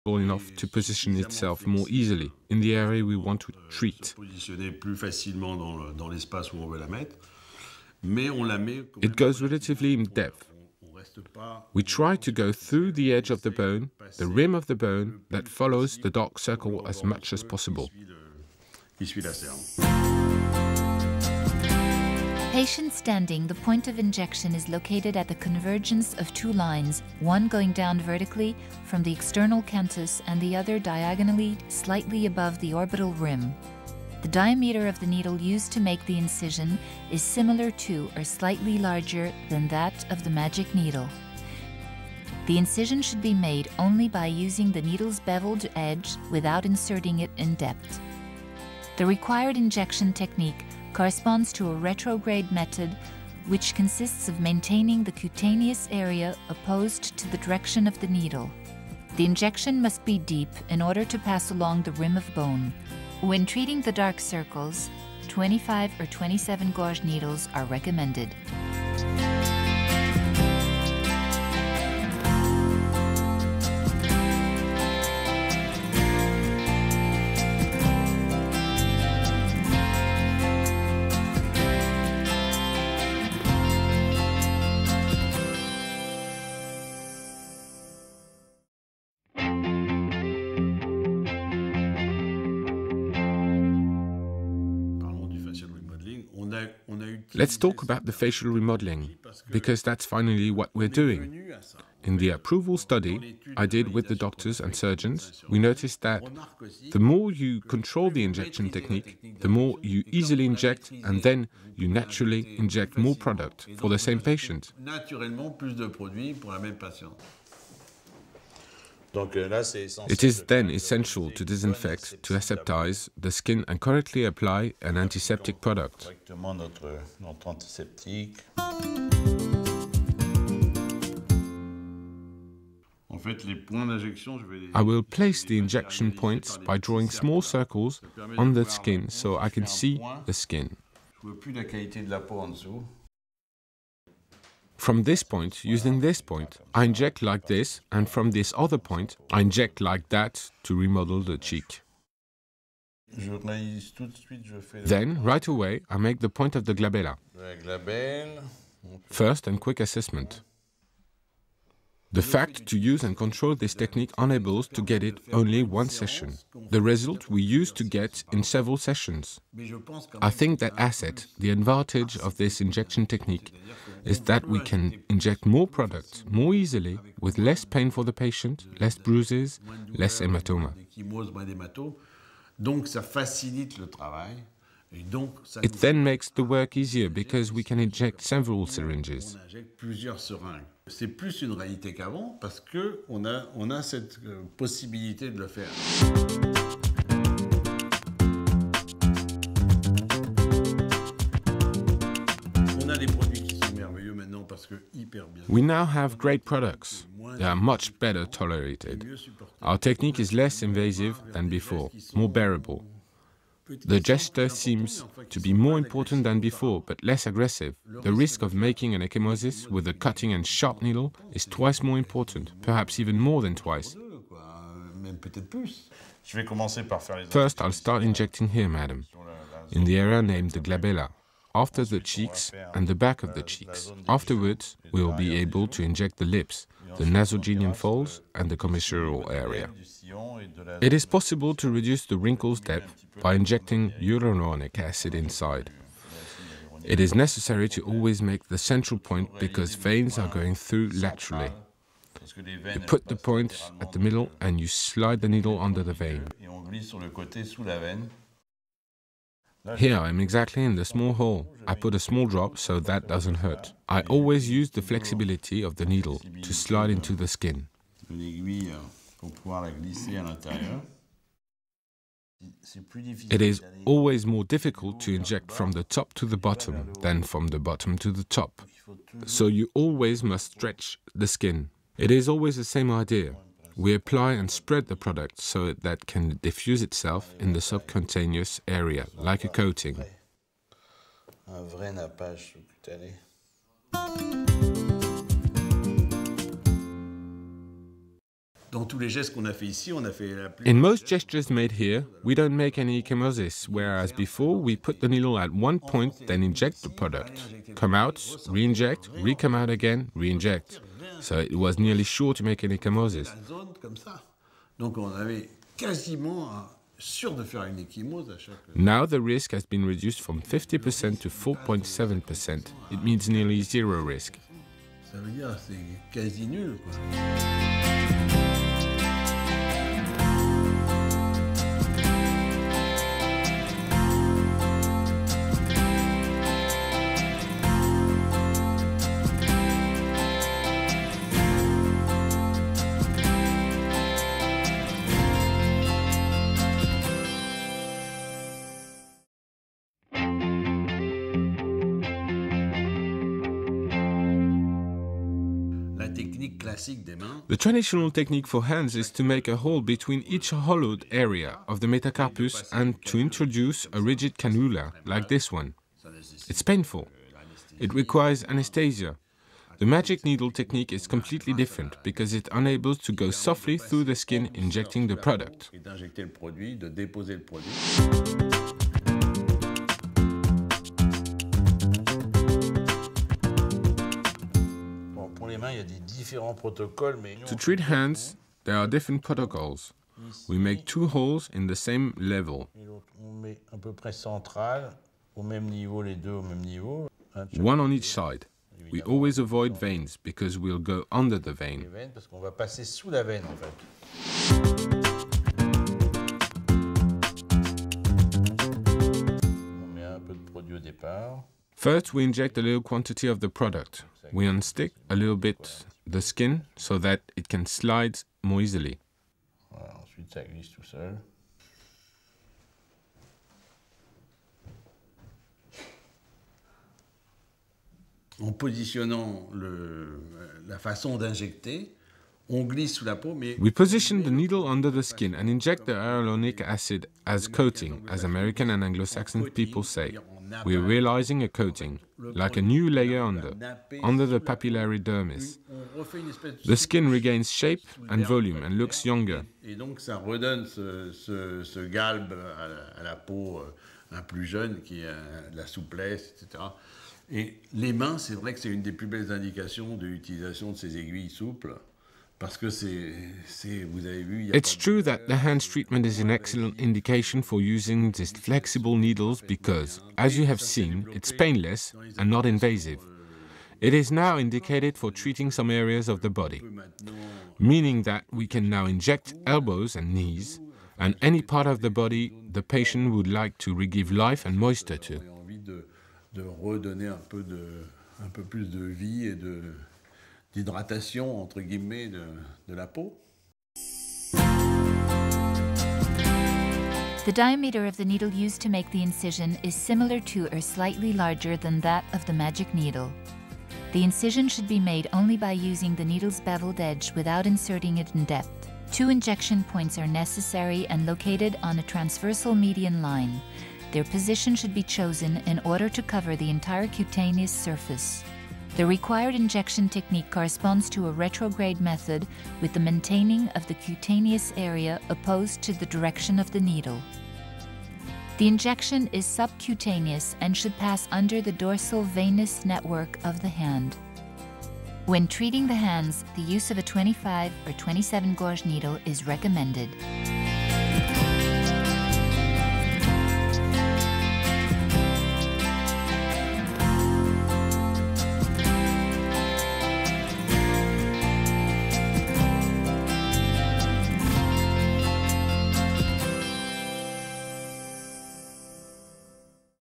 enough to position itself more easily in the area we want to treat. It goes relatively in depth. We try to go through the edge of the bone, the rim of the bone that follows the dark circle as much as possible. Patient standing, the point of injection is located at the convergence of two lines, one going down vertically from the external canthus and the other diagonally slightly above the orbital rim. The diameter of the needle used to make the incision is similar to or slightly larger than that of the magic needle. The incision should be made only by using the needle's beveled edge without inserting it in depth. The required injection technique corresponds to a retrograde method which consists of maintaining the cutaneous area opposed to the direction of the needle. The injection must be deep in order to pass along the rim of bone. When treating the dark circles, 25 or 27 gauge needles are recommended. Let's talk about the facial remodeling, because that's finally what we're doing. In the approval study I did with the doctors and surgeons, we noticed that the more you control the injection technique, the more you easily inject, and then you naturally inject more product for the same patient. It is then essential to disinfect, to aseptize the skin and correctly apply an antiseptic product. I will place the injection points by drawing small circles on the skin so I can see the skin. From this point, using this point, I inject like this, and from this other point, I inject like that to remodel the cheek. Then, right away, I make the point of the glabella. First and quick assessment. The fact to use and control this technique enables to get it only one session. The result we used to get in several sessions. I think that asset, the advantage of this injection technique, is that we can inject more product more easily with less pain for the patient, less bruises, less hematoma. It then makes the work easier because we can inject several syringes. C'est plus une réalité qu'avant parce que on a cette possibilité de le faire. On a des produits qui sont merveilleux maintenant parce que hyper bien. We now have great products. They are much better tolerated. Our technique is less invasive than before, more bearable. The gesture seems to be more important than before, but less aggressive. The risk of making an ecchymosis with a cutting and sharp needle is twice more important, perhaps even more than twice. First, I'll start injecting here, madam, in the area named the glabella, after the cheeks and the back of the cheeks. Afterwards, we will be able to inject the lips, the nasogenian folds, and the commissural area. It is possible to reduce the wrinkles depth by injecting hyaluronic acid inside. It is necessary to always make the central point because veins are going through laterally. You put the point at the middle and you slide the needle under the vein. Here I am exactly in the small hole. I put a small drop so that doesn't hurt. I always use the flexibility of the needle to slide into the skin. It is always more difficult to inject from the top to the bottom than from the bottom to the top. So you always must stretch the skin. It is always the same idea. We apply and spread the product so that it can diffuse itself in the subcutaneous area, like a coating. In most gestures made here, we don't make any ecchymosis, whereas before we put the needle at one point, then inject the product. Come out, re-inject, re-come out again, re-inject. So it was nearly sure to make an ecchymosis. Now the risk has been reduced from 50% to 4.7%. It means nearly zero risk. Ça veut dire c'est quasi nul, quoi. The traditional technique for hands is to make a hole between each hollowed area of the metacarpus and to introduce a rigid cannula, like this one. It's painful. It requires anesthesia. The magic needle technique is completely different because it's unable to go softly through the skin, injecting the product. To treat hands, there are different protocols. We make two holes in the same level. One on each side. We always avoid veins because we'll go under the vein. First, we inject a little quantity of the product. We unstick a little bit the skin so that it can slide more easily. Ensuite, ça glisse tout seul. En positionnant la façon d'injecter, on glisse sous la peau, mais we position the needle under the skin and inject the hyaluronic acid as coating, as American and Anglo-Saxon people say. We're realizing a coating, like a new layer under the papillary dermis. The skin regains shape and volume and looks younger. Et donc ça redonne ce galbe à la peau un plus jeune qui a de la souplesse, etc. Et les mains, c'est vrai que c'est une des plus belles indications de l'utilisation de ces aiguilles souples. Parce que vous avez vu, it's true that the hands treatment is an excellent indication for using these flexible needles because, as you have seen, it's painless and not invasive. It is now indicated for treating some areas of the body, meaning that we can now inject elbows and knees and any part of the body the patient would like to re-give life and moisture to. De redonner un peu plus de vie et d'hydratation entre guillemets de la peau. The diameter of the needle used to make the incision is similar to or slightly larger than that of the magic needle. The incision should be made only by using the needle's beveled edge without inserting it in depth. 2 injection points are necessary and located on a transversal median line. Their position should be chosen in order to cover the entire cutaneous surface. The required injection technique corresponds to a retrograde method with the maintaining of the cutaneous area opposed to the direction of the needle. The injection is subcutaneous and should pass under the dorsal venous network of the hand. When treating the hands, the use of a 25 or 27 gauge needle is recommended.